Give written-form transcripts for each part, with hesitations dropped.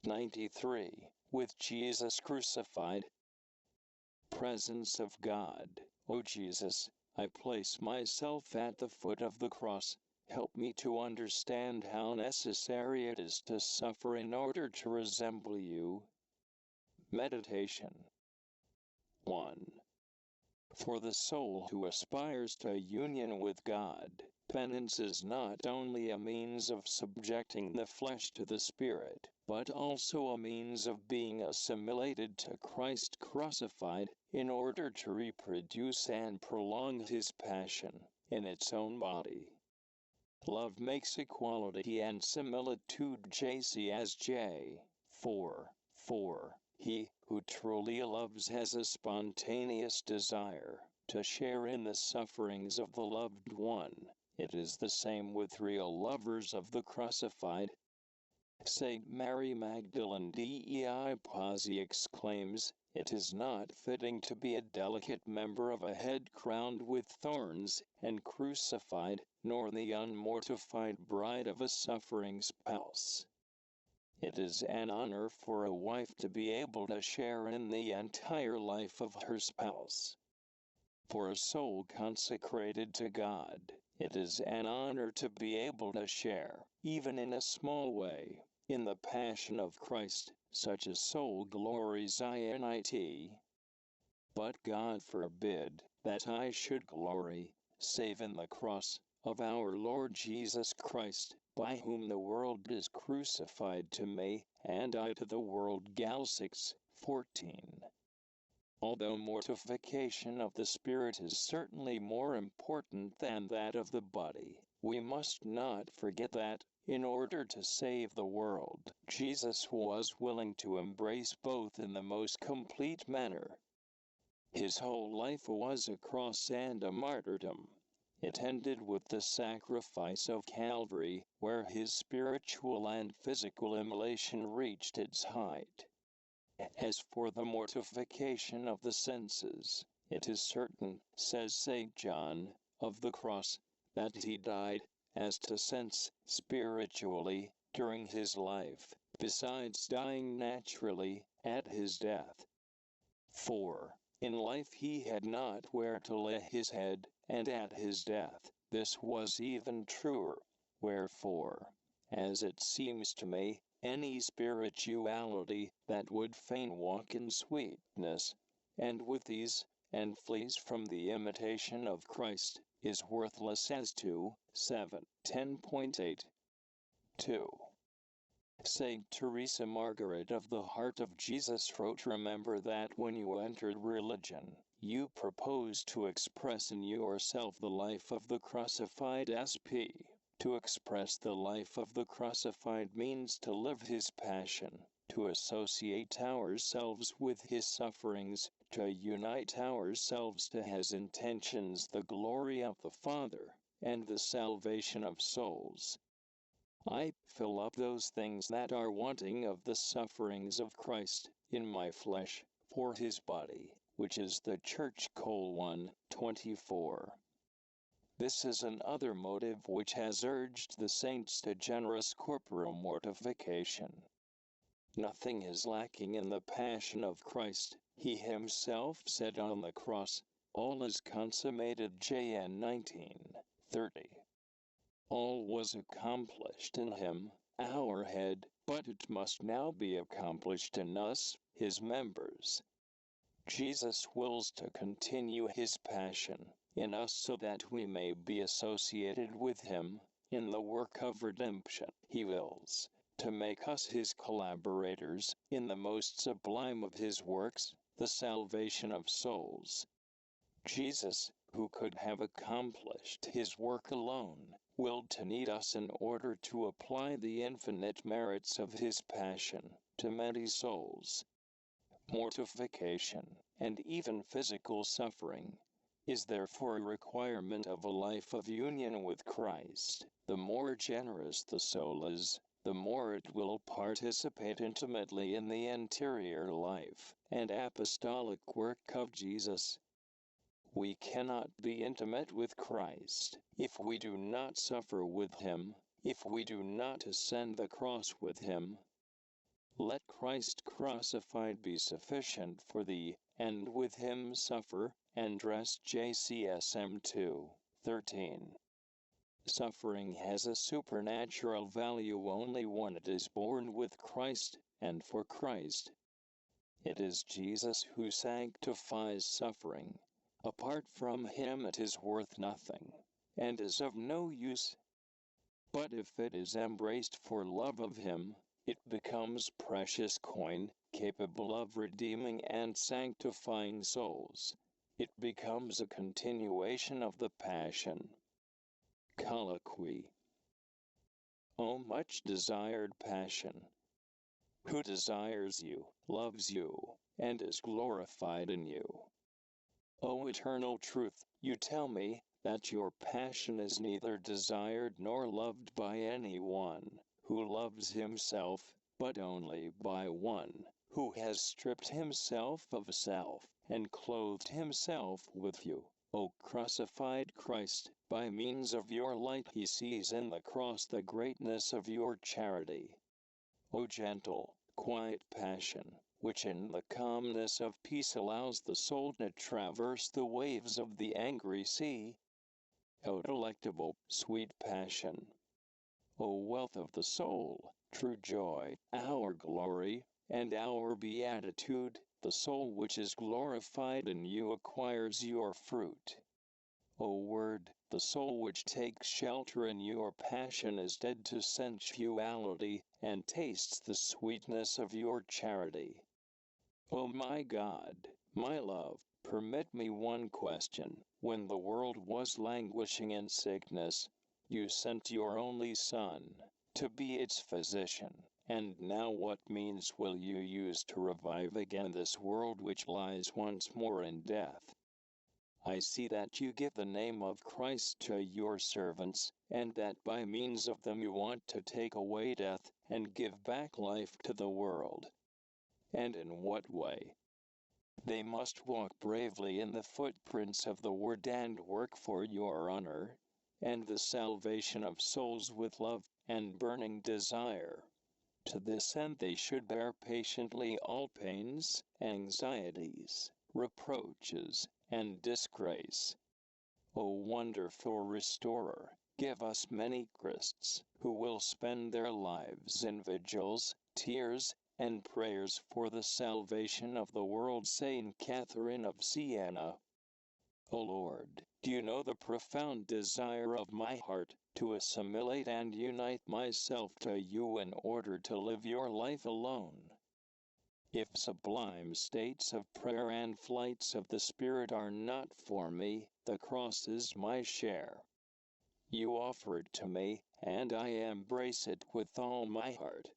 93. With Jesus crucified. Presence of God. O Jesus, I place myself at the foot of the cross. Help me to understand how necessary it is to suffer in order to resemble you. Meditation. 1. For the soul who aspires to union with God, penance is not only a means of subjecting the flesh to the Spirit, but also a means of being assimilated to Christ crucified, in order to reproduce and prolong His passion in its own body. Love makes equality and similitude JC as J. 4. He who truly loves has a spontaneous desire to share in the sufferings of the loved one. It is the same with real lovers of the crucified. St. Mary Magdalene Dei Pazzi exclaims, "It is not fitting to be a delicate member of a head crowned with thorns and crucified, nor the unmortified bride of a suffering spouse." It is an honor for a wife to be able to share in the entire life of her spouse. For a soul consecrated to God, it is an honor to be able to share, even in a small way, in the passion of Christ. Such a soul glories in it. But God forbid that I should glory, save in the cross of our Lord Jesus Christ, by whom the world is crucified to me, and I to the world. Gal 6:14. Although mortification of the spirit is certainly more important than that of the body, we must not forget that, in order to save the world, Jesus was willing to embrace both in the most complete manner. His whole life was a cross and a martyrdom. It ended with the sacrifice of Calvary, where his spiritual and physical immolation reached its height. As for the mortification of the senses, it is certain, says St. John, of the cross, that he died, as to sense, spiritually, during his life, besides dying naturally, at his death. 4. In life he had not where to lay his head, and at his death, this was even truer. Wherefore, as it seems to me, any spirituality that would fain walk in sweetness, and with ease, and flees from the imitation of Christ, is worthless. As to 7:10.8. 2. Saint Teresa Margaret of the Heart of Jesus wrote, "Remember that when you entered religion, you proposed to express in yourself the life of the crucified. Sp. To express the life of the crucified means to live his passion, to associate ourselves with his sufferings, to unite ourselves to his intentions, the glory of the Father, and the salvation of souls. I fill up those things that are wanting of the sufferings of Christ, in my flesh, for his body, which is the Church." 1:24. This is another motive which has urged the saints to generous corporal mortification. Nothing is lacking in the passion of Christ. He himself said on the cross, "All is consummated." John 19:30. All was accomplished in him, our head, but it must now be accomplished in us, his members. Jesus wills to continue his passion in us so that we may be associated with him in the work of redemption. He wills to make us his collaborators in the most sublime of his works, the salvation of souls. Jesus, who could have accomplished his work alone, willed to need us in order to apply the infinite merits of his passion to many souls. Mortification, and even physical suffering, is therefore a requirement of a life of union with Christ. The more generous the soul is, the more it will participate intimately in the interior life and apostolic work of Jesus. We cannot be intimate with Christ if we do not suffer with him, if we do not ascend the cross with him. Let Christ crucified be sufficient for thee, and with him suffer, and rest. JCSM 2:13. Suffering has a supernatural value only when it is borne with Christ, and for Christ. It is Jesus who sanctifies suffering. Apart from him it is worth nothing, and is of no use. But if it is embraced for love of him, it becomes precious coin, capable of redeeming and sanctifying souls. It becomes a continuation of the Passion. Colloquy. O much desired Passion! Who desires you, loves you, and is glorified in you? O eternal truth, you tell me that your Passion is neither desired nor loved by any one who loves himself, but only by one who has stripped himself of self, and clothed himself with you. O crucified Christ, by means of your light he sees in the cross the greatness of your charity. O gentle, quiet Passion, which in the calmness of peace allows the soul to traverse the waves of the angry sea. O delectable, sweet Passion! O wealth of the soul, true joy, our glory, and our beatitude, the soul which is glorified in you acquires your fruit. O Word, the soul which takes shelter in your Passion is dead to sensuality, and tastes the sweetness of your charity. O my God, my love, permit me one question. When the world was languishing in sickness, you sent your only Son to be its physician. And now what means will you use to revive again this world which lies once more in death? I see that you give the name of Christ to your servants, and that by means of them you want to take away death, and give back life to the world. And in what way? They must walk bravely in the footprints of the Word and work for your honor, and the salvation of souls with love and burning desire. To this end they should bear patiently all pains, anxieties, reproaches, and disgrace. O wonderful Restorer, give us many Christs, who will spend their lives in vigils, tears, and prayers for the salvation of the world. Saint Catherine of Siena. O Lord, do you know the profound desire of my heart, to assimilate and unite myself to you in order to live your life alone? If sublime states of prayer and flights of the Spirit are not for me, the cross is my share. You offer it to me, and I embrace it with all my heart.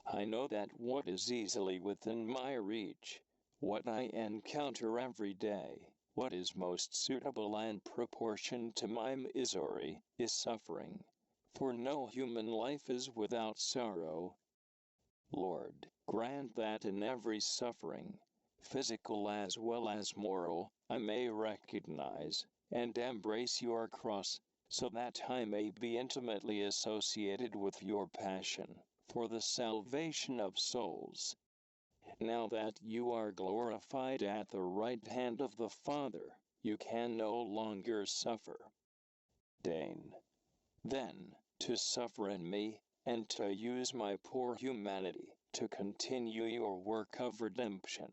I know that what is easily within my reach, what I encounter every day, what is most suitable and proportioned to my misery, is suffering. For no human life is without sorrow. Lord, grant that in every suffering, physical as well as moral, I may recognize and embrace your cross, so that I may be intimately associated with your Passion, for the salvation of souls. Now that you are glorified at the right hand of the Father, you can no longer suffer. Deign, then, to suffer in me, and to use my poor humanity to continue your work of redemption.